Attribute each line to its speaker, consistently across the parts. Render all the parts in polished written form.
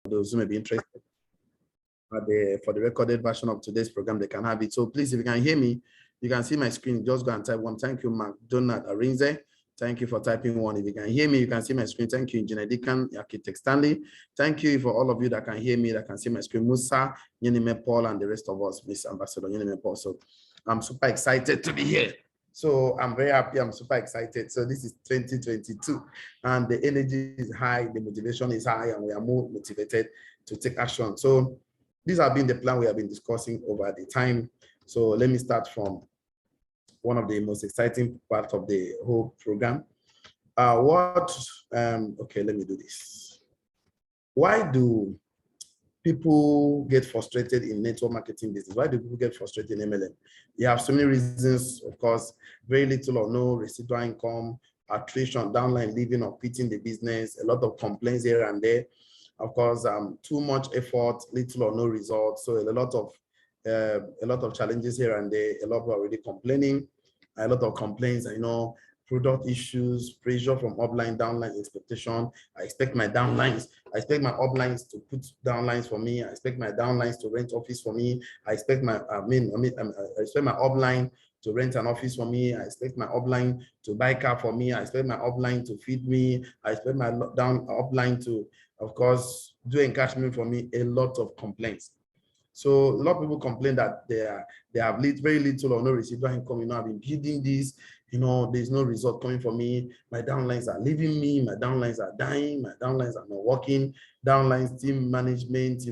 Speaker 1: those who may be interested. For the recorded version of today's program, they can have it. So please, if you can hear me, you can see my screen. Just go and type one. Thank you, McDonald Arinze. Thank you for typing one. If you can hear me, you can see my screen. Thank you, Engineer Deacon, Architect Stanley. Thank you for all of you that can hear me, that can see my screen. Musa, Yenime Paul, and the rest of us, Miss Ambassador Yenime Paul. So I'm super excited to be here. So I'm very happy. I'm super excited. So this is 2022, and the energy is high, the motivation is high, and we are more motivated to take action. So these have been the plan we have been discussing over the time. So let me start from one of the most exciting parts of the whole program. Okay, let me do this. Why do people get frustrated in network marketing business? Why do people get frustrated in MLM? You have so many reasons, of course, very little or no residual income, attrition, downline leaving or quitting the business, a lot of complaints here and there. Of course, too much effort, little or no results. So a lot of challenges here and there. A lot of people are already complaining, a lot of complaints, product issues, pressure from upline, downline expectation. I expect my downlines, I expect my uplines to put downlines for me. I expect my downlines to rent office for me. I expect my, I expect my upline to rent an office for me. I expect my upline to buy car for me. I expect my upline to feed me. I expect my upline to, of course, do encashment for me. A lot of complaints. So a lot of people complain that they have very little or no residual income. I've been building this, there's no result coming for me. My downlines are leaving me. My downlines are dying. My downlines are not working. Downlines, team management,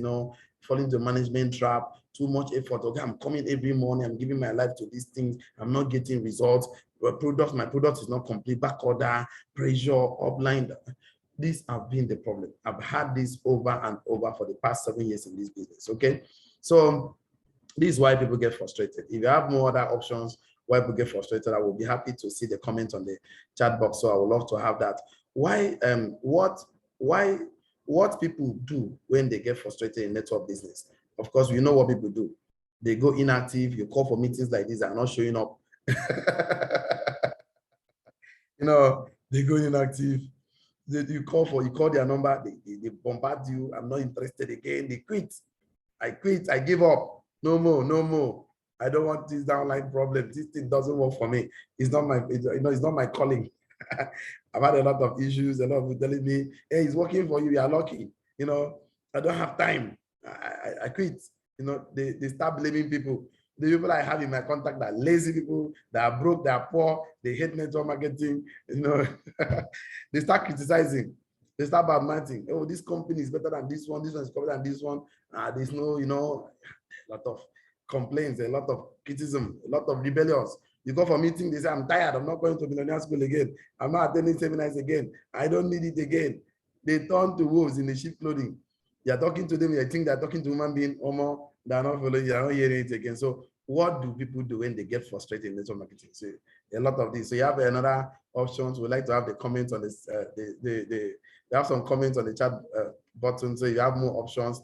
Speaker 1: falling into management trap, too much effort. Okay, I'm coming every morning. I'm giving my life to these things. I'm not getting results. My product is not complete. Back order, pressure, upline. These have been the problem. I've had this over and over for the past 7 years in this business, okay? So this is why people get frustrated. If you have more other options why people get frustrated, I will be happy to see the comments on the chat box. So I would love to have that. What people do when they get frustrated in network business? Of course, you know what people do. They go inactive. You call for meetings like this, are not showing up. They go inactive. You call their number, they bombard you. I'm not interested again. They quit. I quit. I give up. No more. I don't want this downline problem. This thing doesn't work for me. It's not my calling. I've had a lot of issues. A lot of people telling me, hey, it's working for you. You are lucky. I don't have time. I quit. They start blaming people. The people I have in my contact are lazy people, that are broke, they are poor, they hate network marketing, they start criticizing, they start badmouthing. Oh, this company is better than this one is better than this one. There's no, a lot of complaints, a lot of criticism, a lot of rebellions. You go for a meeting, they say, I'm tired, I'm not going to millionaire school again. I'm not attending seminars again. I don't need it again. They turn to wolves in the sheep clothing. You're talking to them, you think they're talking to human being, or they're not following, you're not hearing it again. So what do people do when they get frustrated in network marketing? So a lot of this. So you have another options. We'd like to have the comments on this. They have some comments on the chat button. So you have more options.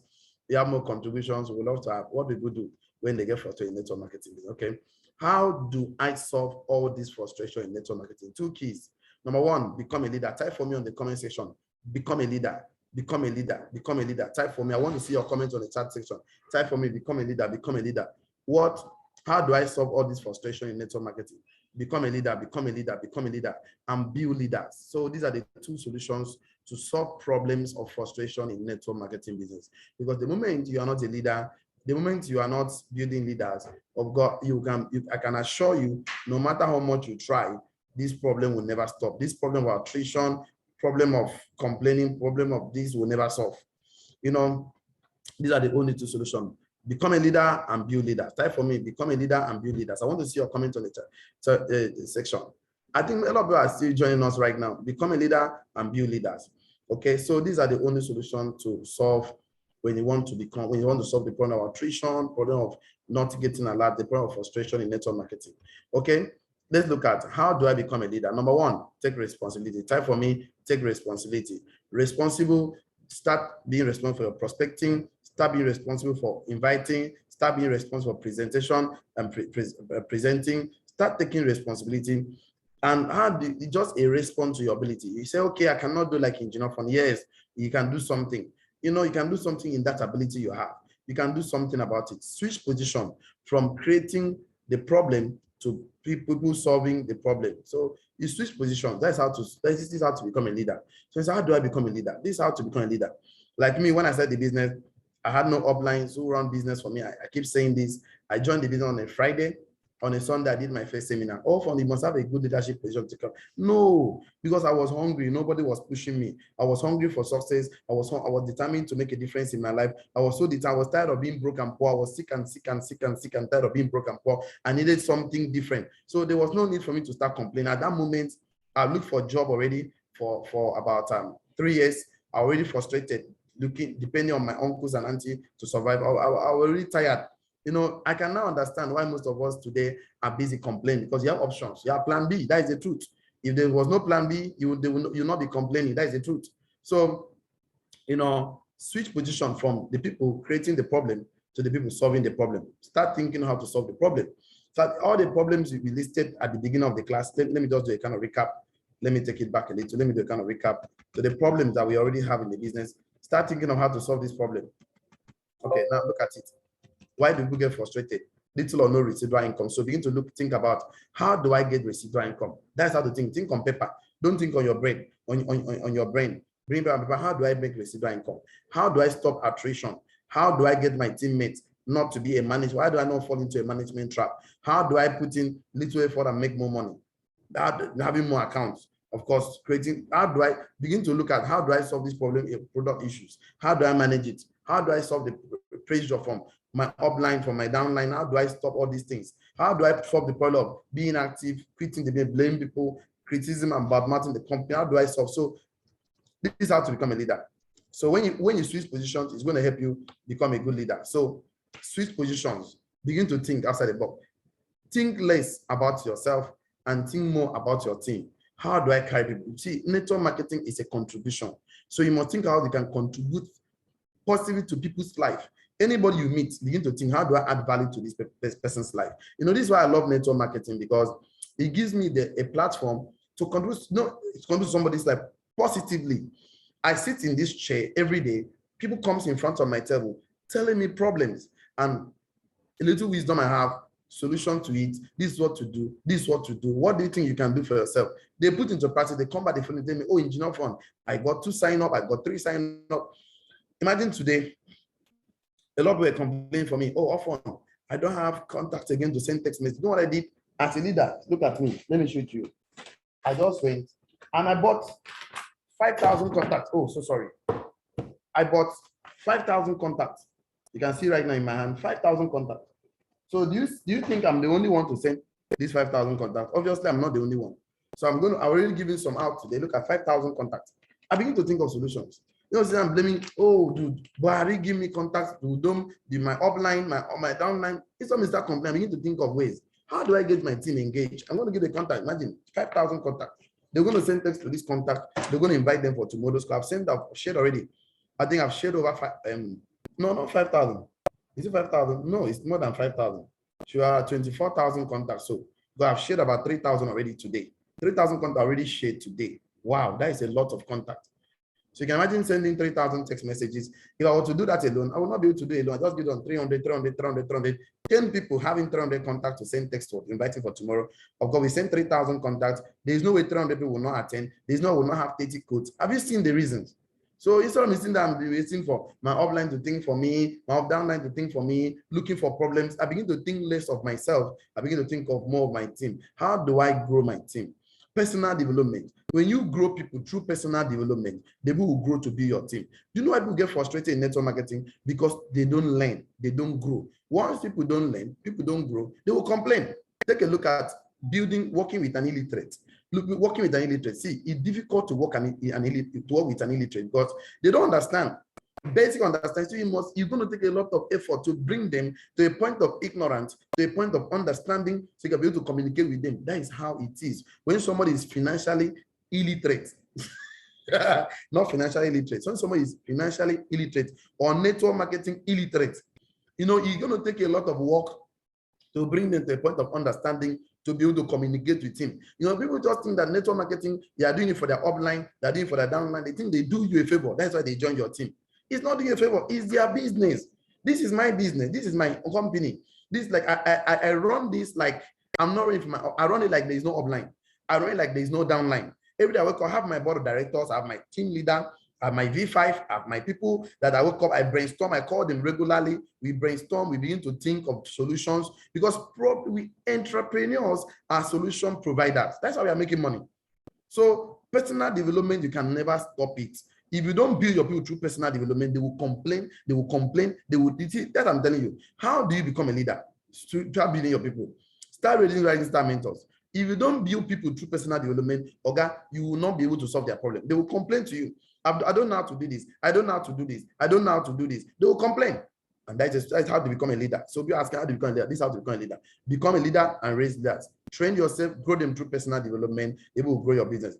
Speaker 1: You have more contributions. We'd love to have what people do when they get frustrated in network marketing. Okay. How do I solve all this frustration in network marketing? 2 keys. Number 1, become a leader. Type for me on the comment section. Become a leader. Become a leader. Become a leader. Type for me. I want to see your comments on the chat section. Type for me. Become a leader. Become a leader. How do I solve all this frustration in network marketing? Become a leader. Become a leader. Become a leader. And build leaders. So these are the 2 solutions to solve problems of frustration in network marketing business. Because the moment you are not a leader, the moment you are not building leaders of God, I can assure you, no matter how much you try, this problem will never stop. This problem of attrition, problem of complaining, problem of this will never solve. These are the only 2 solutions. Become a leader and build leaders. Type for me, become a leader and build leaders. I want to see your comment on the chat section. I think a lot of people are still joining us right now. Become a leader and build leaders. Okay, so these are the only solutions to solve when you want to solve the problem of attrition, problem of not getting alert, the problem of frustration in network marketing. Okay, let's look at how do I become a leader. Number 1, take responsibility. Type for me, take responsibility. Responsible, start being responsible for your prospecting, start being responsible for inviting, start being responsible for presentation and presenting, start taking responsibility. And how do you just a response to your ability? You say, okay, I cannot do like engineer fund. Yes, you can do something. you can do something in that ability you have. You can do something about it. Switch position from creating the problem to people solving the problem. So you switch positions. This is how to become a leader. So how do I become a leader? This is how to become a leader. Like me, when I started the business, I had no uplines who run business for me. I keep saying this. I joined the business on a Friday. On a Sunday, I did my first seminar. Oh, from you must have a good leadership position to come. No, because I was hungry. Nobody was pushing me. I was hungry for success. I was determined to make a difference in my life. I was so determined. I was tired of being broke and poor. I was sick and tired of being broke and poor. I needed something different. So there was no need for me to start complaining. At that moment, I looked for a job already for about 3 years. I was already frustrated, depending on my uncles and auntie to survive. I was really tired. I can now understand why most of us today are busy complaining, because you have options. You have plan B. That is the truth. If there was no plan B, you'll not be complaining. That is the truth. So, switch position from the people creating the problem to the people solving the problem. Start thinking how to solve the problem. So all the problems we listed at the beginning of the class, let me just do a kind of recap. Let me take it back a little. Let me do a kind of recap. So the problems that we already have in the business, start thinking of how to solve this problem. Okay, now look at it. Why do people get frustrated? Little or no residual income. So begin to think about, how do I get residual income? That's how to think. Think on paper. Don't think on your brain. On your brain. Bring back paper. How do I make residual income? How do I stop attrition? How do I get my teammates not to be a manager? Why do I not fall into a management trap? How do I put in little effort and make more money? Having more accounts. Of course, how do I begin to look at, how do I solve this problem, product issues? How do I manage it? How do I solve the pressure from my upline, from my downline? How do I stop all these things? How do I solve the problem of being active, quitting the game, blaming people, criticism and bad-mouthing the company? How do I solve? So this is how to become a leader. So when you switch positions, it's going to help you become a good leader. So switch positions, begin to think outside the box. Think less about yourself and think more about your team. How do I carry people? See, network marketing is a contribution. So you must think how you can contribute positively to people's life. Anybody you meet, begin to think, how do I add value to this person's life? This is why I love network marketing, because it gives me a platform to contribute to somebody's life positively. I sit in this chair every day. People comes in front of my table telling me problems, and a little wisdom I have, solution to it. This is what to do. This is what to do. What do you think you can do for yourself? They put into practice. They come back, they tell me, oh, Engineer Fund, I got 2 sign up. I got 3 sign up. Imagine today, a lot of people are complaining for me. Oh, often I don't have contact again to send text message. You know what I did as a leader? Look at me. Let me show it to you. I just went and I bought 5,000 contacts. Oh, so sorry. I bought 5,000 contacts. You can see right now in my hand, 5,000 contacts. So do you think I'm the only one to send these 5,000 contacts? Obviously, I'm not the only one. So I'm already giving some out today. Look at 5,000 contacts. I begin to think of solutions. I'm blaming, oh, dude, Buhari give me contacts to them, my upline, my downline. It's some start complaining. I begin to think of ways. How do I get my team engaged? I'm going to give a contact. Imagine 5,000 contacts. They're going to send text to this contact. They're going to invite them for tomorrow's club. I've shared already. I think I've shared over not 5,000. Is it 5,000? No, it's more than 5,000. You are 24,000 contacts. So I've shared about 3,000 already today. 3,000 contacts already shared today. Wow, that is a lot of contacts. So you can imagine sending 3,000 text messages. If I were to do that alone, I would not be able to do it alone. I just give them 300. 10 people having 300 contacts to send text for, inviting for tomorrow. Of course, we send 3,000 contacts. There is no way 300 people will not attend. There is no way will not have 30 codes. Have you seen the reasons? So instead of missing that, I'm waiting for my upline to think for me, my downline to think for me, looking for problems. I begin to think less of myself. I begin to think of more of my team. How do I grow my team? Personal development. When you grow people through personal development, they will grow to be your team. Do you know why people get frustrated in network marketing? Because they don't learn, they don't grow. Once people don't learn, people don't grow, they will complain. Take a look at working with an illiterate. Working with an illiterate. See, it's difficult to work with an illiterate because they don't understand. Basic understanding, so you're going to take a lot of effort to bring them to a point of ignorance, to a point of understanding, so you can be able to communicate with them. That is how it is. When somebody is financially illiterate, not financially illiterate, when somebody is financially illiterate or network marketing illiterate, you're going to take a lot of work to bring them to a point of understanding, to be able to communicate with him. People just think that network marketing, they are doing it for their upline, they're doing it for their downline. They think they do you a favor. That's why they join your team. It's not doing a favor. It's their business. This is my business. This is my company. This like I run this like I'm not running for my. I run it like there is no upline. I run it like there is no downline. Every day I wake up, I have my board of directors, I have my team leader, I have my V5, I have my people that I wake up, I brainstorm, I call them regularly. We brainstorm, we begin to think of solutions because probably entrepreneurs are solution providers. That's how we are making money. So personal development, you can never stop it. If you don't build your people through personal development, they will complain, they will complain, they will. That I'm telling you. How do you become a leader? Start building your people. Start reading Rising Star Mentors. If you don't build people through personal development, Oga, you will not be able to solve their problem. They will complain to you. I don't know how to do this. I don't know how to do this. I don't know how to do this. They will complain. And that's how to become a leader. So if you ask how to become a leader, this is how to become a leader. Become a leader and raise leaders. Train yourself, grow them through personal development. It will grow your business.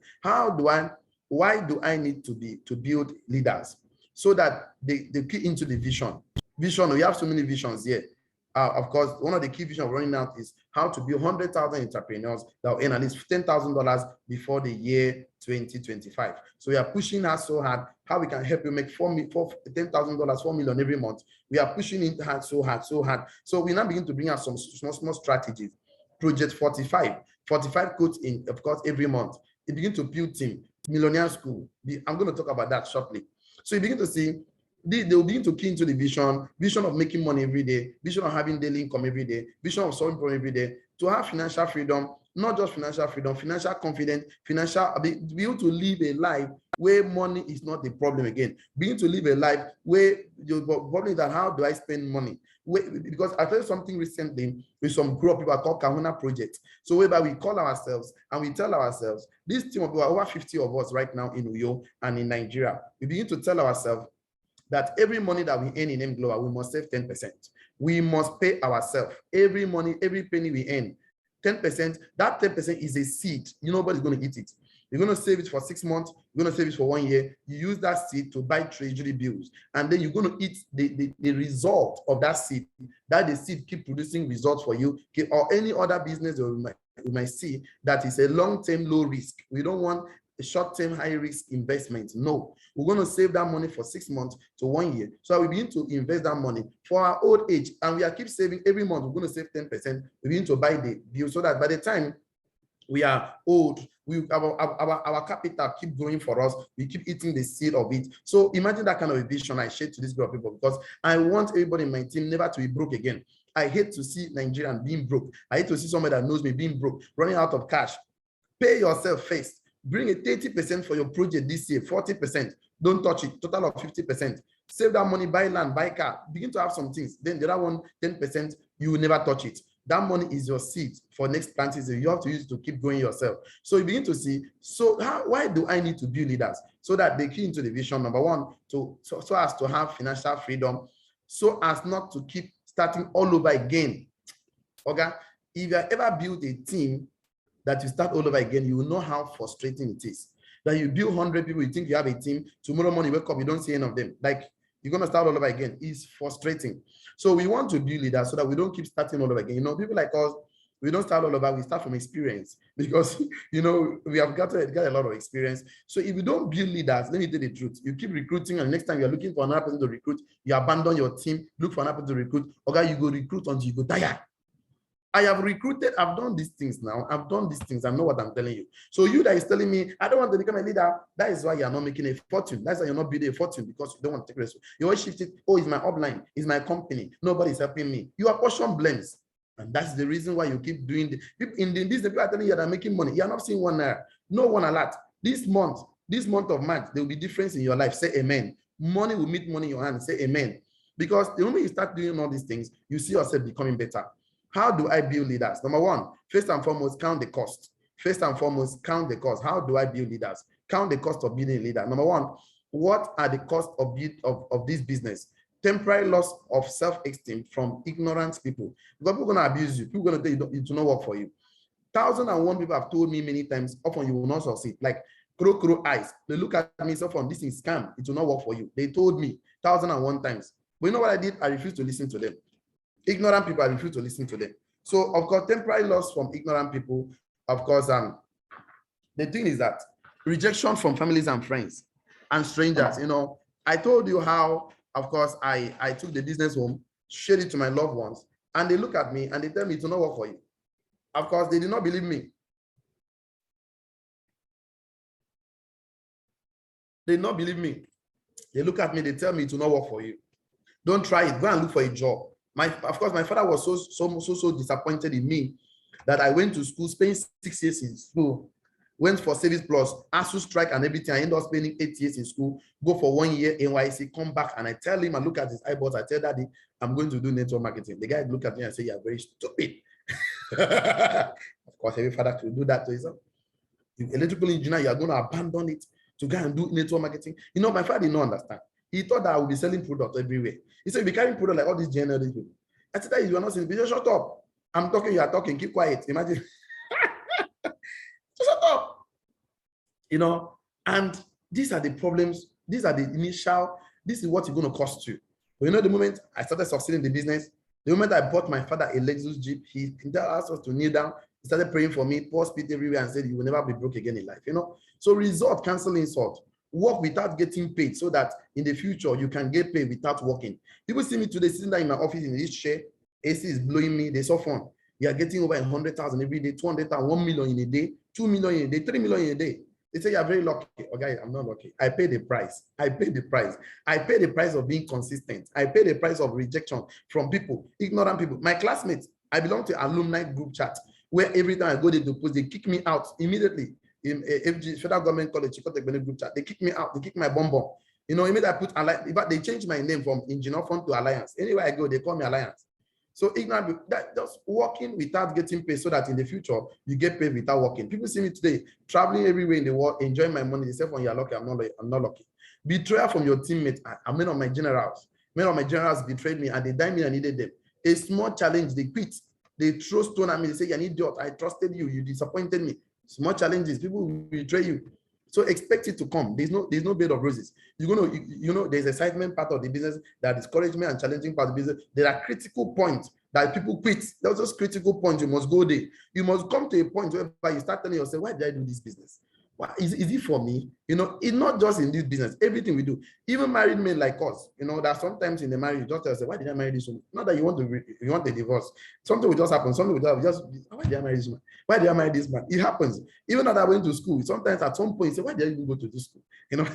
Speaker 1: Why do I need to build leaders? So that they key into the vision. Vision, we have so many visions here. Of course, one of the key visions running out is how to build 100,000 entrepreneurs that will earn at least $10,000 before the year 2025. So we are pushing us so hard, how we can help you make $10,000, 4 million every month. We are pushing it hard, so hard, so hard. So we now begin to bring out some small strategies. Project 45 quotes in, of course, every month. You begin to build team, millionaire school. I'm going to talk about that shortly. So you begin to see they will begin to key into the vision of making money every day, vision of having daily income every day, vision of solving problem every day, to have financial freedom, not just financial freedom, financial confidence, be able to live a life where money is not the problem again. Being to live a life where the problem is that how do I spend money? Because I heard something recently with some group of people called Kahuna Project. So whereby we call ourselves and we tell ourselves, this team of people, over 50 of us right now in Uyo and in Nigeria, we begin to tell ourselves that every money that we earn in M Global, we must save 10%. We must pay ourselves. Every money, every penny we earn, 10%, that 10% is a seed. Nobody's going to eat it. You're going to save it for 6 months. You're going to save it for 1 year. You use that seed to buy treasury bills. And then you're going to eat the result of that seed. That the seed keep producing results for you, or any other business that we might see that is a long-term low risk. We don't want a short-term high-risk investment. No, we're going to save that money for 6 months to 1 year. So we begin to invest that money for our old age, and we are keep saving every month. We're going to save 10%. We begin to buy the bill so that by the time we are old, our capital keep growing for us. We keep eating the seed of it. So imagine that kind of a vision I share to this group of people, because I want everybody in my team never to be broke again. I hate to see Nigerian being broke. I hate to see somebody that knows me being broke, running out of cash. Pay yourself first. Bring a 30% for your project this year, 40%. Don't touch it, total of 50%. Save that money, buy land, buy car, begin to have some things. Then the other one, 10%, you will never touch it. That money is your seed for next planting season. You have to use it to keep growing yourself. So you begin to see, why do I need to build leaders? So that they key into the vision, number one, so as to have financial freedom, so as not to keep starting all over again. Okay? If you have ever built a team that you start all over again, you will know how frustrating it is. That you build 100 people, you think you have a team, tomorrow morning you wake up, you don't see any of them. Like, you're going to start all over again. It's frustrating. So we want to build leaders so that we don't keep starting all over again. People like us, we don't start all over, we start from experience, because, we have got a lot of experience. So if you don't build leaders, let me tell you the truth. You keep recruiting, and next time you're looking for another person to recruit, you abandon your team, look for another person to recruit. Okay, you go recruit until you go tired. I have recruited, I've done these things now. I've done these things. I know what I'm telling you. So you that is telling me, I don't want to become a leader, that is why you're not making a fortune. That's why you're not building a fortune, because you don't want to take risk. You always shift it. Oh, it's my upline. It's my company. Nobody's helping me. You are portion blames. And that's the reason why you keep doing the people in the business. People are telling you that are making money. You're not seeing one naira. No one alert. This month of March, there will be difference in your life. Say amen. Money will meet money in your hand. Say amen. Because the moment you start doing all these things, you see yourself becoming better. How do I build leaders? Number one, first and foremost, count the cost. First and foremost, count the cost. How do I build leaders? Count the cost of building a leader. Number one, what are the costs of this business? Temporary loss of self-esteem from ignorant people. Because people are going to abuse you. People are going to tell you it will not work for you. 1,001 people have told me many times, often you will not succeed. Like crow eyes. They look at me, so often, this is scam. It will not work for you. They told me 1,001 times. But you know what I did? I refused to listen to them. Ignorant people, I refuse to listen to them. So, of course, temporary loss from ignorant people, of course, the thing is that rejection from families and friends and strangers, I told you how, of course, I took the business home, shared it to my loved ones, and they look at me and they tell me to not work for you. Of course, they did not believe me. They did not believe me. They look at me, they tell me to not work for you. Don't try it. Go and look for a job. Of course, my father was so disappointed in me that I went to school, spent 6 years in school, went for service plus, ASU strike and everything. I ended up spending 8 years in school, go for 1 year NYC, come back, and I tell him, I look at his eyeballs, I tell Daddy, I'm going to do network marketing. The guy look at me and say, you're very stupid. Of course, every father could do that to his son. Electrical engineer, you are going to abandon it to go and do network marketing. You know, my father did not understand. He thought that I would be selling products everywhere. He said, be carrying product like all these general people. I said, that you are not saying, just shut up. I'm talking, you are talking, keep quiet. Imagine. Just shut up. You know, and these are the problems. These are the initial, this is what it's going to cost you. But you know, the moment I started succeeding in the business, the moment I bought my father a Lexus Jeep, he asked us to kneel down. He started praying for me, pour spit everywhere, and said, you will never be broke again in life. You know, so result, cancel insult. Work without getting paid so that in the future you can get paid without working. People see me today sitting there in my office in this chair, AC is blowing me, they're so fun. You are getting over 100,000 every day, 200,000, 1 million in a day, 2 million in a day, 3 million in a day. They say you're very lucky. Okay, I'm not lucky. I pay the price. I pay the price. I pay the price of being consistent. I pay the price of rejection from people, ignorant people. My classmates, I belong to alumni group chat where every time I go there to post, they kick me out immediately. In FG, Federal Government College, Chikotech group chat, they kick me out, they kick my bomb. You know, immediately I put Alliance, but they changed my name from Engineer Fund to Alliance. Anywhere I go, they call me Alliance. So ignorant, that just working without getting paid so that in the future you get paid without working. People see me today traveling everywhere in the world, enjoying my money. They say, "Oh, you're lucky." I'm not lucky. Betrayal from your teammates. Many of my generals. Many of my generals betrayed me and they died me and needed them. A small challenge, they quit. They throw stone at me. They say, "You're an idiot. I trusted you. You disappointed me." Small challenges, people will betray you. So expect it to come. There's no bed of roses. You're gonna, you know, there's excitement part of the business, that discouragement and challenging part of the business. There are critical points that people quit. There's those critical points. You must go there. You must come to a point where you start telling yourself, why did I do this business? Why, is it for me? You know, it's not just in this business, everything we do. Even married men like us, you know, that sometimes in the marriage, you just tell yourself, why did I marry this woman? Not that you want a divorce. Something will just happen. Something will just, why did I marry this man? Why did I marry this man? It happens. Even though I went to school, sometimes at some point, you say, why did I even go to this school? You know,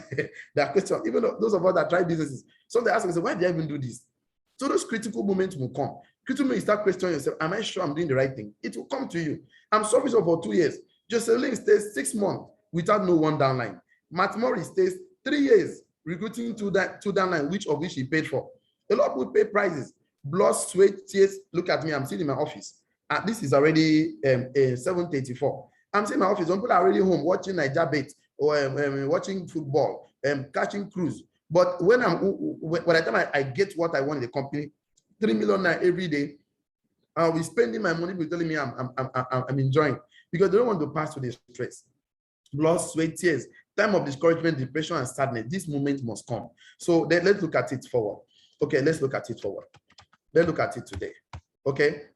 Speaker 1: there are questions. Even those of us that try businesses, sometimes ask me, why did I even do this? So those critical moments will come. Critical moments, you start questioning yourself, am I sure I'm doing the right thing? It will come to you. I'm service for 2 years. Jocelyn stays 6 months without no one downline. Matt Morris stays 3 years recruiting two downline, which he paid for. A lot of people pay prices. Blood, sweat, tears. Look at me. I'm sitting in my office. And this is already 7:34. I'm sitting in my office. Some people are already home watching Niger Bet or watching football, catching cruise. But when by the time I get what I want in the company, 3 million every day, I'll be spending my money. People telling me I'm enjoying, because they don't want to pass through the stress. Blood, sweat, tears, time of discouragement, depression, and sadness. This moment must come. So let's look at it forward. Okay, let's look at it forward. Let's look at it today. Okay.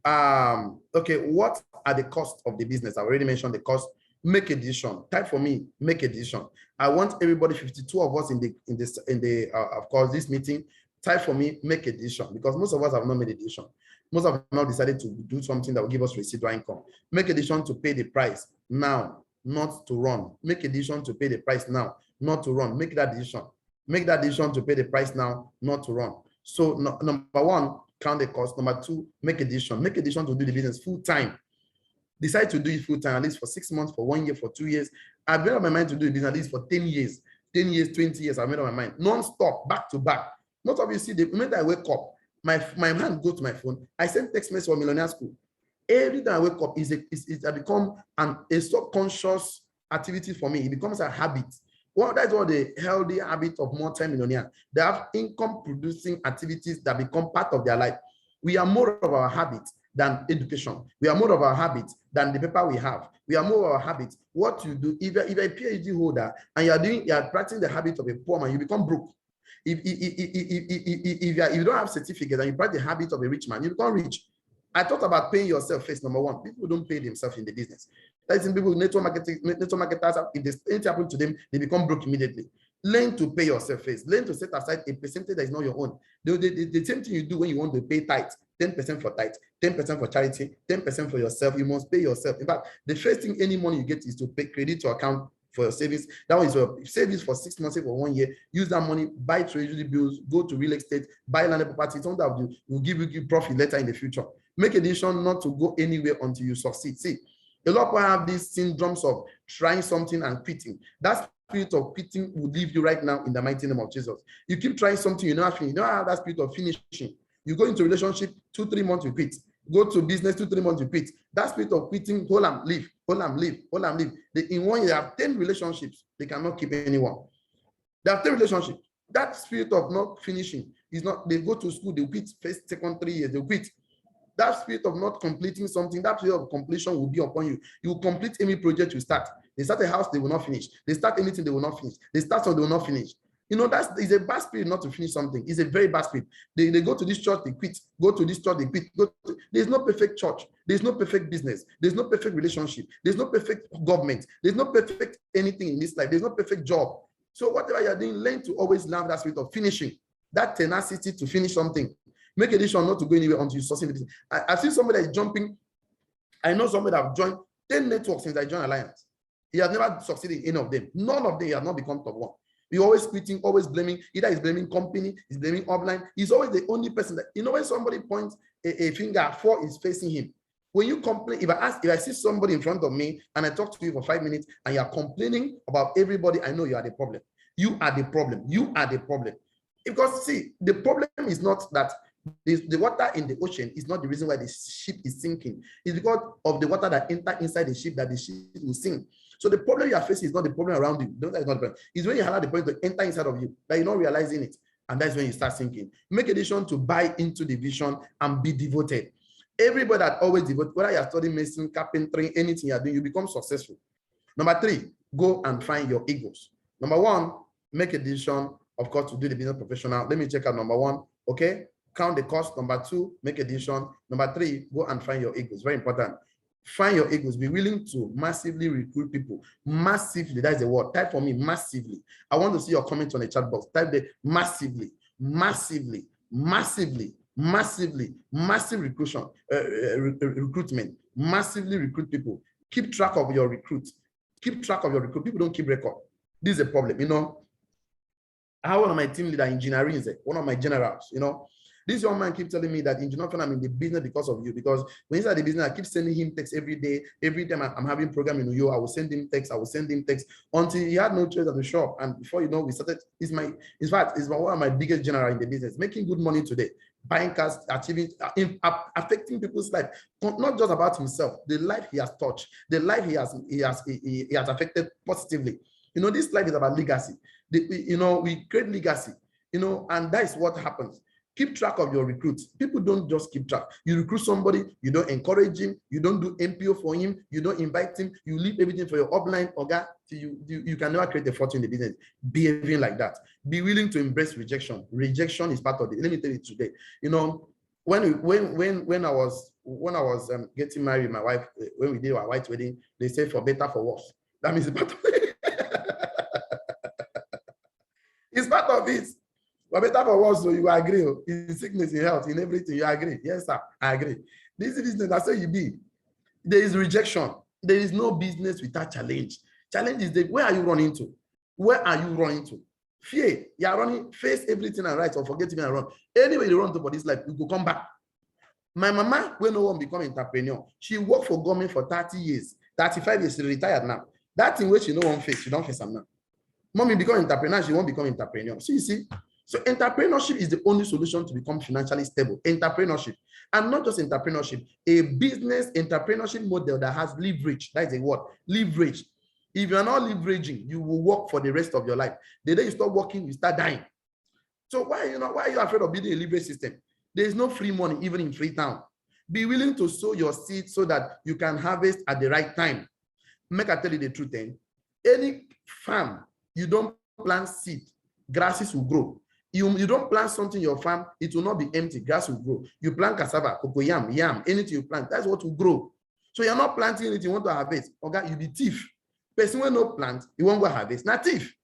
Speaker 1: Okay, what are the costs of the business? I already mentioned the cost. Make a decision. Type for me, make a decision. I want everybody, 52 of us of course, this meeting. Type for me, make a decision, because most of us have not made a decision. Most have not decided to do something that will give us residual income. Make a decision to pay the price now, not to run. Make a decision to pay the price now, not to run. Make that decision. Make that decision to pay the price now, not to run. So number one, count the cost. Number two, make a decision. Make a decision to do the business full time. Decide to do it full time, at least for 6 months, for 1 year, for 2 years. I've made up my mind to do the business at least for 10 years. 10 years, 20 years, I've made up my mind. Non-stop, back to back. Not obviously, the moment I wake up, my hand goes to my phone. I send text message for Millionaire School. Every time I wake up, it's become a subconscious activity for me. It becomes a habit. Well, that's what the healthy habit of multi-millionaire. They have income-producing activities that become part of their life. We are more of our habits than education. We are more of our habits than the paper we have. We are more of our habits. What you do, if you're a PhD holder and you're practicing the habit of a poor man, you become broke. If you don't have certificate and you practice the habit of a rich man, you become rich. I talked about paying yourself first. Number one, people don't pay themselves in the business. That's in people, network marketers, if anything happens to them, they become broke immediately. Learn to pay yourself first. Learn to set aside a percentage that is not your own. The same thing you do when you want to pay tithe, 10% for tithe, 10% for charity, 10% for yourself. You must pay yourself. In fact, the first thing any money you get is to pay credit to account for your savings. That one is your savings for 6 months, for 1 year. Use that money, buy treasury bills, go to real estate, buy land and property. Something that will give you profit later in the future. Make a decision not to go anywhere until you succeed. See, a lot of people have these syndromes of trying something and quitting. That spirit of quitting will leave you right now in the mighty name of Jesus. You keep trying something, you know, you don't have that spirit of finishing. You go into a relationship, 2-3 months, you quit. Go to business, 2-3 months, you quit. That spirit of quitting, hold and leave, hold and leave, hold and leave. In 1 year, they have 10 relationships. They cannot keep anyone. They have 10 relationships. That spirit of not finishing is not, they go to school, they quit first, second, 3 years, they quit. That spirit of not completing something, that spirit of completion will be upon you. You will complete any project you start. They start a house, they will not finish. They start anything, they will not finish. They start something, they will not finish. You know, is a bad spirit not to finish something. It's a very bad spirit. They go to this church, they quit. Go to this church, they quit. There's no perfect church. There's no perfect business. There's no perfect relationship. There's no perfect government. There's no perfect anything in this life. There's no perfect job. So whatever you're doing, learn to always learn that spirit of finishing, that tenacity to finish something. Make a decision not to go anywhere until you succeed in the business. I've seen somebody that is jumping. I know somebody that have joined 10 networks since I joined Alliance. He has never succeeded in any of them. None of them have not become top one. He's always quitting, always blaming. Either he's blaming company, he's blaming upline. He's always the only person that, you know, when somebody points a finger, 4 is facing him. When you complain, if I see somebody in front of me and I talk to you for 5 minutes and you are complaining about everybody, I know you are the problem. You are the problem. You are the problem. Because see, the problem is not that the water in the ocean is not the reason why the ship is sinking. It's because of the water that enter inside the ship that the ship will sink. So the problem you are facing is not the problem around you. That is not the problem. It's when you allow the problem to enter inside of you that you're not realizing it. And that's when you start sinking. Make a decision to buy into the vision and be devoted. Everybody that always devoted, whether you're studying medicine, carpentry, anything you're doing, you become successful. Number 3, go and find your eagles. Number 1, make a decision, of course, to do the business professional. Let me check out number 1. Okay. Count the cost. Number 2, make a decision. Number 3, go and find your eagles. Very important. Find your eagles. Be willing to massively recruit people. Massively. That's the word. Type for me, massively. I want to see your comment on the chat box. Type the massively, massively, massively, massively, massive recruitment. Massively recruit people. Keep track of your recruits. Keep track of your recruit. People don't keep record. This is a problem. You know, I have one of my team leader, engineering, one of my generals, you know. This young man keeps telling me that engineer, I'm in the business because of you. Because when he's at the business, I keep sending him texts every day. Every time I'm having program in New York, I will send him texts. Until he had no choice at the shop. And before you know, we started. In fact, he's one of my biggest general in the business, making good money today, buying cars, achieving, affecting people's life. Not just about himself, the life he has touched, the life he has affected positively. You know, this life is about legacy. You know, we create legacy. You know, and that is what happens. Keep track of your recruits. People don't just keep track. You recruit somebody, you don't encourage him, you don't do MPO for him, you don't invite him, you leave everything for your upline organ. You can never create a fortune in the business. Behaving like that. Be willing to embrace rejection. Rejection is part of it. Let me tell you today. You know, when I was getting married, my wife, when we did our white wedding, they said for better, for worse. That means it's part of it. It's part of it. But better for worse, so you agree. In sickness, in health, in everything, you agree. Yes, sir, I agree. This is business, that's how you be. There is rejection. There is no business without challenge. Challenge is where are you running to? Where are you running to? Fear. You are running, face everything and right, or forget even and run. Anyway, you run to for this life, you go come back. My mama, when no one become entrepreneur, she worked for government for 30 years, 35 years, she retired now. That thing which you know one face, you don't face them now. Mommy become entrepreneur, she won't become entrepreneur. So you see, so entrepreneurship is the only solution to become financially stable. Entrepreneurship, and not just entrepreneurship, a business entrepreneurship model that has leverage. That is a word, leverage. If you are not leveraging, you will work for the rest of your life. The day you stop working, you start dying. So why are you afraid of building a leverage system? There is no free money, even in Freetown. Be willing to sow your seed so that you can harvest at the right time. Make I tell you the truth, any farm, you don't plant seed, grasses will grow. You don't plant something in your farm, it will not be empty, grass will grow. You plant cassava, cocoa, yam, anything you plant, that's what will grow. So you're not planting anything you want to harvest. Okay, you be thief. Person will not plant, you won't go harvest, not thief.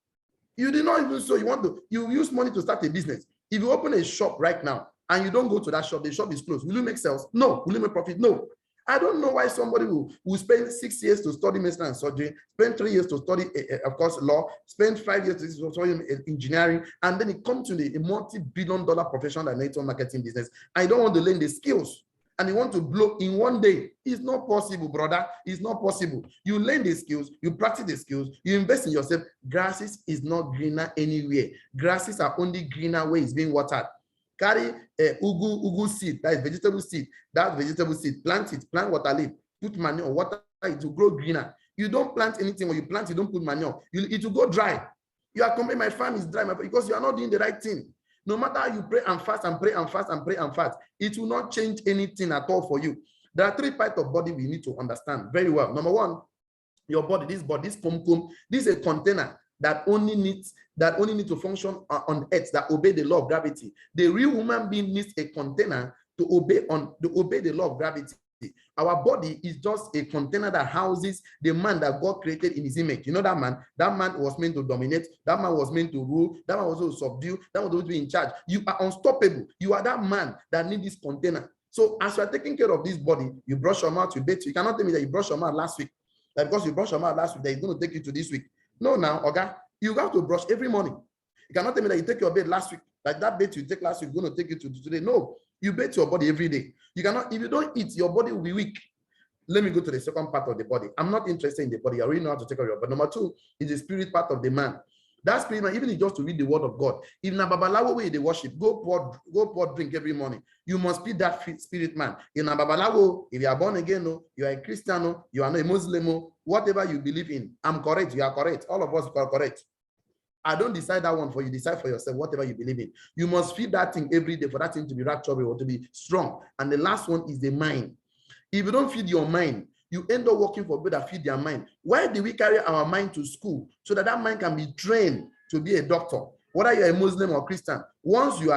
Speaker 1: You did not even so you use money to start a business. If you open a shop right now and you don't go to that shop, the shop is closed. Will you make sales? No. Will you make profit? No. I don't know why somebody will spend 6 years to study medicine and surgery, spend 3 years to study, of course, law, spend 5 years to study engineering, and then it comes to a multi-billion-dollar profession like network marketing business. I don't want to learn the skills, and you want to blow in one day. It's not possible, brother. It's not possible. You learn the skills, you practice the skills, you invest in yourself. Grasses is not greener anywhere. Grasses are only greener where it's being watered. Carry ugu seed, that is vegetable seed. That vegetable seed, plant it, plant water leaf, put manure, water it will grow greener. You don't plant anything when you plant, you don't put manure. It will go dry. You are complaining, my farm is dry because you are not doing the right thing. No matter how you pray and fast and pray and fast and pray and fast, it will not change anything at all for you. There are 3 parts of body we need to understand very well. Number 1, your body, this pum-pum, this is a container that only needs to function on earth, that obey the law of gravity. The real human being needs a container to obey the law of gravity. Our body is just a container that houses the man that God created in his image. You know that man was meant to dominate, that man was meant to rule, that man was meant to subdue, that man was meant to be in charge. You are unstoppable. You are that man that needs this container. So as you are taking care of this body, you brush your mouth, you bathe. You cannot tell me that you brushed your mouth last week. That because you brushed your mouth last week, that is going to take you to this week. No, now, okay, you have to brush every morning. You cannot tell me that you take your bed last week, like that bed you take last week is going to take you to today. No, you bathe your body every day. You cannot, if you don't eat, your body will be weak. Let me go to the second part of the body. I'm not interested in the body. I already know how to take care of your body. Number 2 is the spirit part of the man. That spirit man, even if just to read the word of God, if na babalawo way they worship, go pour drink every morning. You must be that spirit man. In na babalawo, if you are born again, no, you are a Christian, no, you are not a Muslim, whatever you believe in, I'm correct. You are correct. All of us are correct. I don't decide that one for you. Decide for yourself, whatever you believe in. You must feed that thing every day for that thing to be rapturable or to be strong. And the last one is the mind. If you don't feed your mind, you end up working for people that feed their mind. Why do we carry our mind to school? So that mind can be trained to be a doctor. Whether you're a Muslim or Christian, once you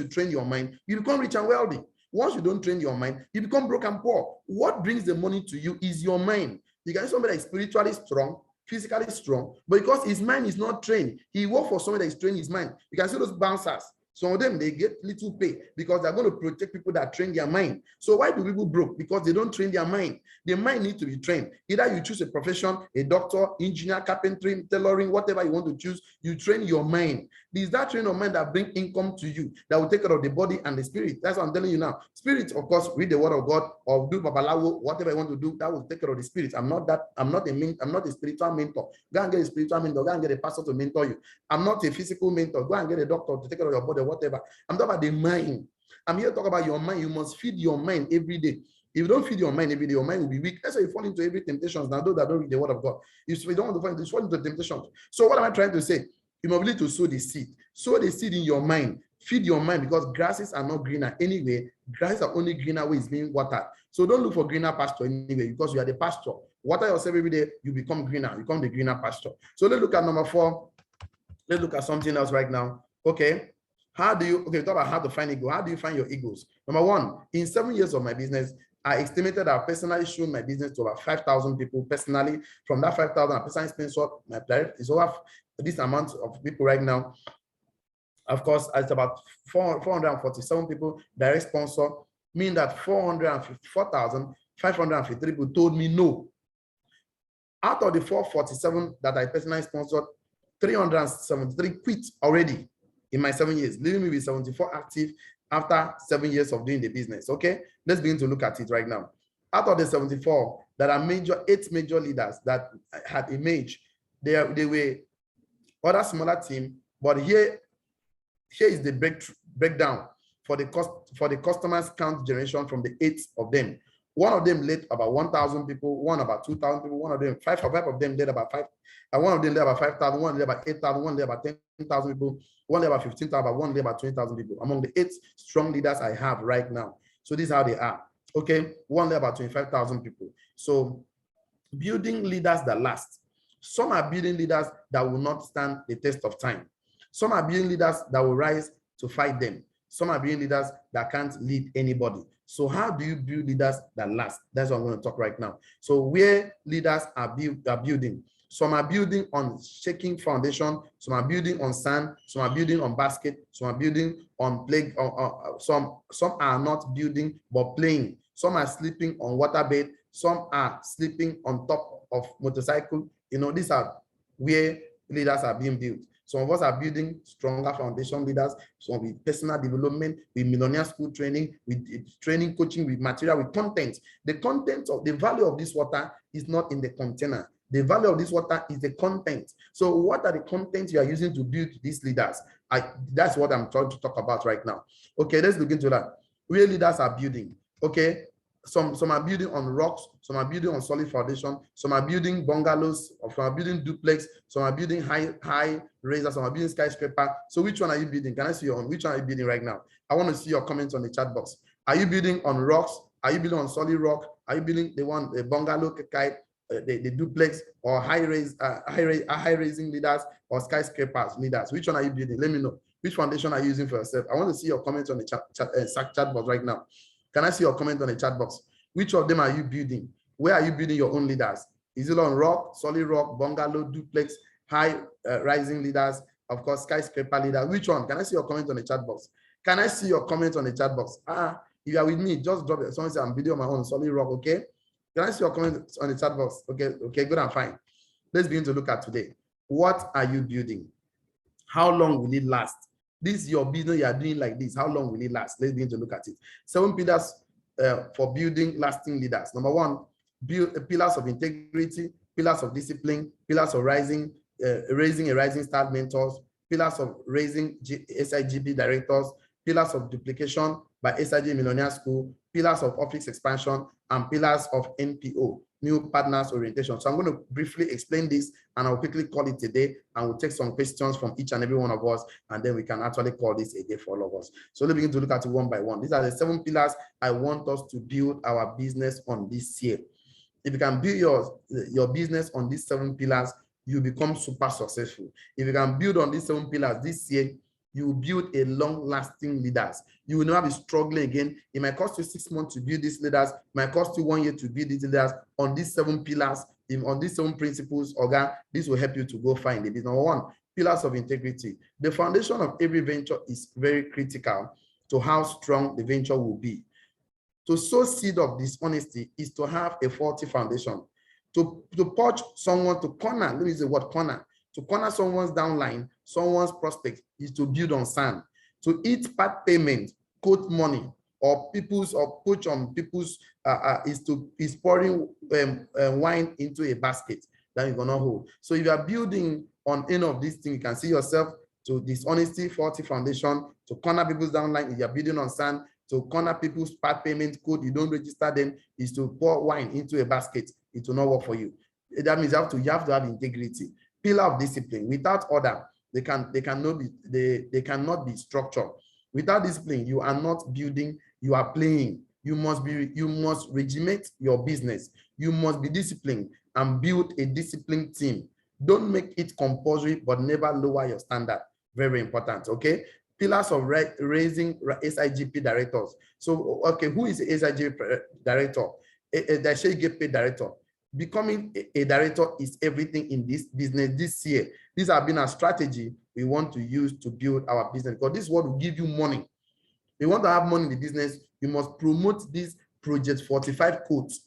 Speaker 1: train your mind, you become rich and wealthy. Once you don't train your mind, you become broke and poor. What brings the money to you is your mind. You can see somebody that is spiritually strong, physically strong, but because his mind is not trained, he works for somebody that is trained his mind. You can see those bouncers. Some of them, they get little pay because they're going to protect people that train their mind. So why do people broke? Because they don't train their mind. The mind needs to be trained. Either you choose a profession, a doctor, engineer, carpentry, tailoring, whatever you want to choose, you train your mind. It's that training of mind that bring income to you, that will take care of the body and the spirit. That's what I'm telling you now. Spirit, of course, read the word of God or do babalawo, whatever you want to do, that will take care of the spirit. I'm not a spiritual mentor. Go and get a spiritual mentor. Go and get a pastor to mentor you. I'm not a physical mentor. Go and get a doctor to take care of your body, whatever. I'm talking about the mind. I'm here to talk about your mind. You must feed your mind every day. If you don't feed your mind every day, your mind will be weak. That's why you fall into every temptation. Now, those that don't read the word of God, if you don't want to fall into, you fall into temptations. So what am I trying to say? You must be able to sow the seed. Sow the seed in your mind. Feed your mind, because grasses are not greener anyway. Grasses are only greener where it's being watered. So don't look for greener pasture anyway, because you are the pasture. Water yourself every day, you become greener. You become the greener pasture. So let's look at number 4. Let's look at something else right now. Okay. Talk about how to find ego. How do you find your egos? Number 1, in 7 years of my business, I estimated I've personally shown my business to about 5,000 people personally. From that 5,000, I personally sponsored my direct is over this amount of people right now. Of course, it's about 447 people direct sponsor, meaning that 454,553 people told me no. Out of the 447 that I personally sponsored, 373 quit already in my 7 years, leaving me with 74 active after 7 years of doing the business. Okay, let's begin to look at it right now. Out of the 74, there are 8 major leaders that had emerged. They were other smaller team, but here is the breakdown for the customers count generation from the 8 of them. One of them led about 1,000 people, one about 2,000 people, one of them, five of them led about 5, and one of them led about 5,000, one led about 8,000, one led about 10,000 people, one led about 15,000, one led about 20,000 people, among the 8 strong leaders I have right now. So this is how they are. Okay, one led about 25,000 people. So building leaders that last. Some are building leaders that will not stand the test of time. Some are building leaders that will rise to fight them. Some are building leaders that can't lead anybody. So how do you build leaders that last? That's what I'm going to talk right now. So where leaders are building. Some are building on shaking foundation. Some are building on sand. Some are building on basket. Some are building on play. Some are not building but playing. Some are sleeping on waterbed. Some are sleeping on top of motorcycle. You know, these are where leaders are being built. Some of us are building stronger foundation leaders, some with personal development, with millionaire school training, with training, coaching, with material, with content. The content of the value of this water is not in the container. The value of this water is the content. So what are the contents you are using to build these leaders? That's what I'm trying to talk about right now. Okay, let's look into that. Where leaders are building. Okay, some are building on rocks, some are building on solid foundation, some are building bungalows, some are building duplex, some are building high raises, some are building skyscraper. So which one are you building? Can I see which one are you building right now? I want to see your comments on the chat box. Are you building on rocks? Are you building on solid rock? Are you building the bungalow kite, the duplex, or high raising leaders, or skyscrapers leaders? Which one are you building? Let me know. Which foundation are you using for yourself? I want to see your comments on the chat box right now. Can I see your comment on the chat box? Which of them are you building? Where are you building your own leaders? Is it on rock, solid rock, bungalow, duplex, high rising leaders, of course, skyscraper leaders? Which one? Can I see your comment on the chat box? Can I see your comment on the chat box? If you are with me, just drop it. Someone say I'm building on my own solid rock, okay? Can I see your comment on the chat box? Okay, good and fine. Let's begin to look at today. What are you building? How long will it last? This is your business you are doing like this. How long will it last? Let's begin to look at it. 7 pillars for building lasting leaders. Number 1, build pillars of integrity, pillars of discipline, pillars of raising a rising star mentors, pillars of raising SIGP directors, pillars of duplication by SIG Millionaire School, pillars of office expansion, and pillars of NPO, new partners orientation. So I'm going to briefly explain this, and I'll quickly call it a day, and we'll take some questions from each and every one of us, and then we can actually call this a day for all of us. So let's begin to look at it one by one. These are the 7 pillars I want us to build our business on this year. If you can build your business on these 7 pillars, you become super successful. If you can build on these 7 pillars this year, you will build a long-lasting leaders. You will never be struggling again. It might cost you 6 months to build these leaders. It might cost you 1 year to build these leaders. On these 7 pillars, on these 7 principles, this will help you to go find the business. Number 1, pillars of integrity. The foundation of every venture is very critical to how strong the venture will be. To sow seed of dishonesty is to have a faulty foundation. To poach someone, to corner, let me use the word corner, to corner someone's downline, someone's prospect, is to build on sand. To eat part payment, quote money, or poach on people's is pouring wine into a basket that you're gonna hold. So if you are building on any of these things, you can see yourself to dishonesty, faulty foundation, to corner people's downline. If you're building on sand, to corner people's part payment code, you don't register them, is to pour wine into a basket. It will not work for you. That means you have to have integrity. Pillar of discipline. Without order, they cannot be structured. Without discipline, you are not building, you are playing. You must regiment your business. You must be disciplined and build a disciplined team. Don't make it compulsory, but never lower your standard. Very important, okay? Pillars of raising SIGP directors. So, okay, who is the SIGP director? The SIGP director. Becoming a director is everything in this business this year. These have been a strategy we want to use to build our business, because this is what will give you money. If you want to have money in the business, you must promote these project 45 codes.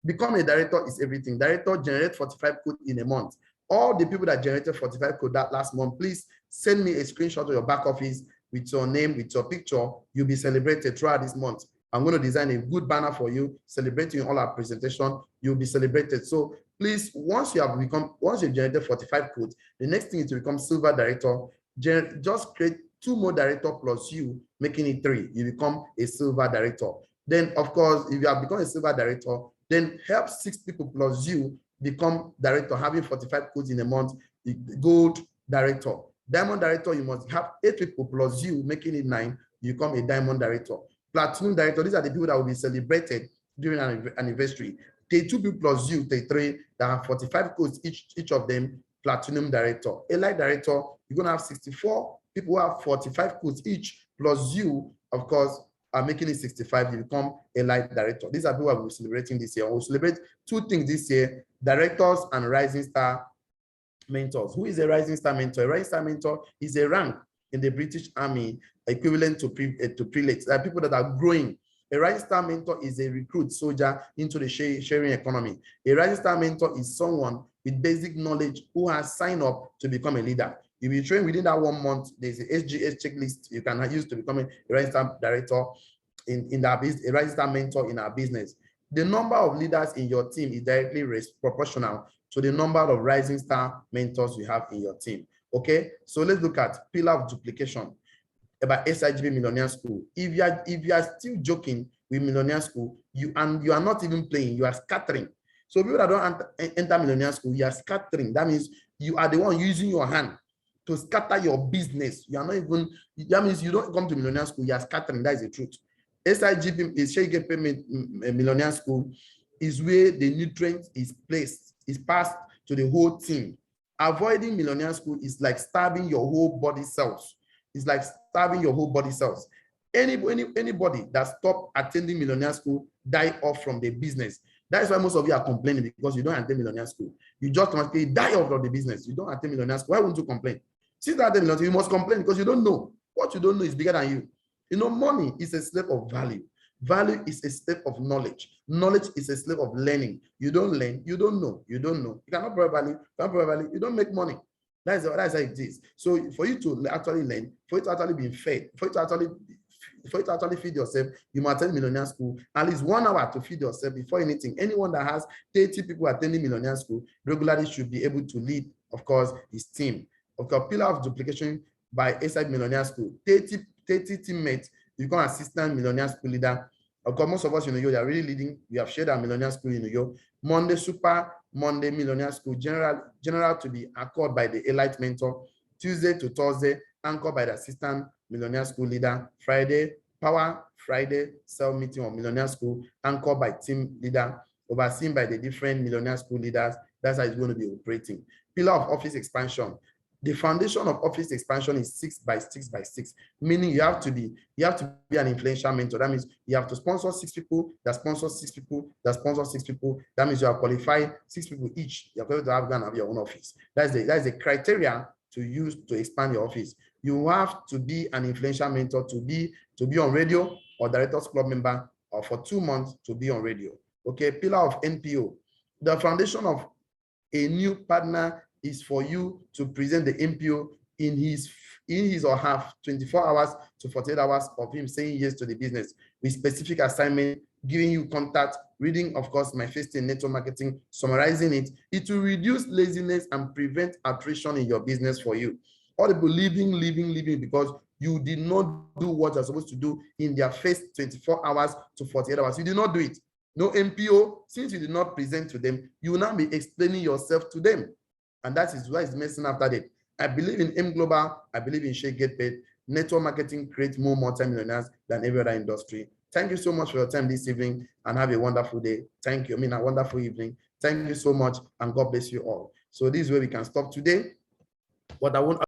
Speaker 1: Become a director is everything. Director generate 45 codes in a month. All the people that generated 45 code that last month, please send me a screenshot of your back office with your name, with your picture. You'll be celebrated throughout this month. I'm going to design a good banner for you, celebrating all our presentation. You'll be celebrated. So please, once you've generated 45 codes, the next thing is to become silver director. Just create 2 more director plus you, making it 3. You become a silver director. Then, of course, if you have become a silver director, then help 6 people plus you become director, having 45 codes in a month. Gold director. Diamond director, you must have 8 people plus you, making it 9. You become a diamond director. Platinum director, these are the people that will be celebrated during an anniversary. Take 2 people plus you, take 3 that have 45 codes each of them, platinum director. Elite director, you're going to have 64 people who have 45 codes each, plus you, of course, are making it 65, you become a light director. These are people we're celebrating this year. We'll celebrate two things this year: directors and rising star mentors. Who is a rising star mentor? A rising star mentor is a rank in the British Army equivalent to prelates. There are people that are growing. A rising star mentor is a recruit soldier into the sharing economy. A rising star mentor is someone with basic knowledge who has signed up to become a leader. If you train within that 1 month, there's a SGS checklist you can use to become a rising star director in our business, a rising star mentor in our business. The number of leaders in your team is directly proportional to the number of rising star mentors you have in your team. Okay, so let's look at pillar of duplication about SIGB Millionaire School. If you are still joking with Millionaire School, you are not even playing, you are scattering. So people that don't enter Millionaire School, you are scattering. That means you are the one using your hand to scatter your business. You are not even, that means you don't come to Millionaire School, you are scattering. That is the truth. SIGP is ShareGP Millionaire School is where the nutrient is placed, is passed to the whole team. Avoiding Millionaire School is like starving your whole body cells. It's like starving your whole body cells. Anybody that stopped attending Millionaire School die off from the business. That is why most of you are complaining, because you don't attend Millionaire School. You just automatically die off of the business. You don't attend Millionaire School. Why wouldn't you complain? Since that Millionaire School, you must complain because you don't know. What you don't know is bigger than you. You know, money is a slave of value. Value is a slave of knowledge. Knowledge is a slave of learning. You don't learn, you don't know. You don't know. You cannot provide value, you don't make money. That's how it is. So for you to actually learn, for you to actually be fed, for you to actually feed yourself, you must attend Millionaire School at least 1 hour to feed yourself before anything. Anyone that has 30 people attending Millionaire School regularly should be able to lead, of course, his team. Of course, pillar of duplication by SIGB Millionaire School. 30 teammates, you become assistant Millionaire School leader. Of course, most of us in New York are really leading. We have shared our Millionaire School in New York. Monday, Super Monday, Millionaire School, general to be anchored by the elite mentor. Tuesday to Thursday, anchored by the assistant Millionaire School leader. Friday, Power Friday, cell meeting of Millionaire School, anchored by team leader, overseen by the different Millionaire School leaders. That's how it's going to be operating. Pillar of office expansion. The foundation of office expansion is 6 by 6 by 6, meaning you have to be an influential mentor. That means you have to sponsor 6 people, that sponsor 6 people, that sponsor 6 people. That means you are qualified 6 people each. You're going to have your own office. That's the criteria to use to expand your office. You have to be an influential mentor to be on radio or Directors Club member, or for 2 months to be on radio. Okay, pillar of NPO. The foundation of a new partner is for you to present the NPO in his or her 24 hours to 48 hours of him saying yes to the business with specific assignment, giving you contact, reading, of course, my first in network marketing, summarizing it. It will reduce laziness and prevent attrition in your business for you. All the people leaving because you did not do what you're supposed to do in their first 24 hours to 48 hours. You did not do it. No NPO, since you did not present to them, you will now be explaining yourself to them. And that is why it's messing after that. I believe in M Global. I believe in Share Get Paid. Network marketing creates more multimillionaires than every other industry. Thank you so much for your time this evening, and have a wonderful day. Thank you. A wonderful evening. Thank you so much, and God bless you all. So this is where we can stop today. What I want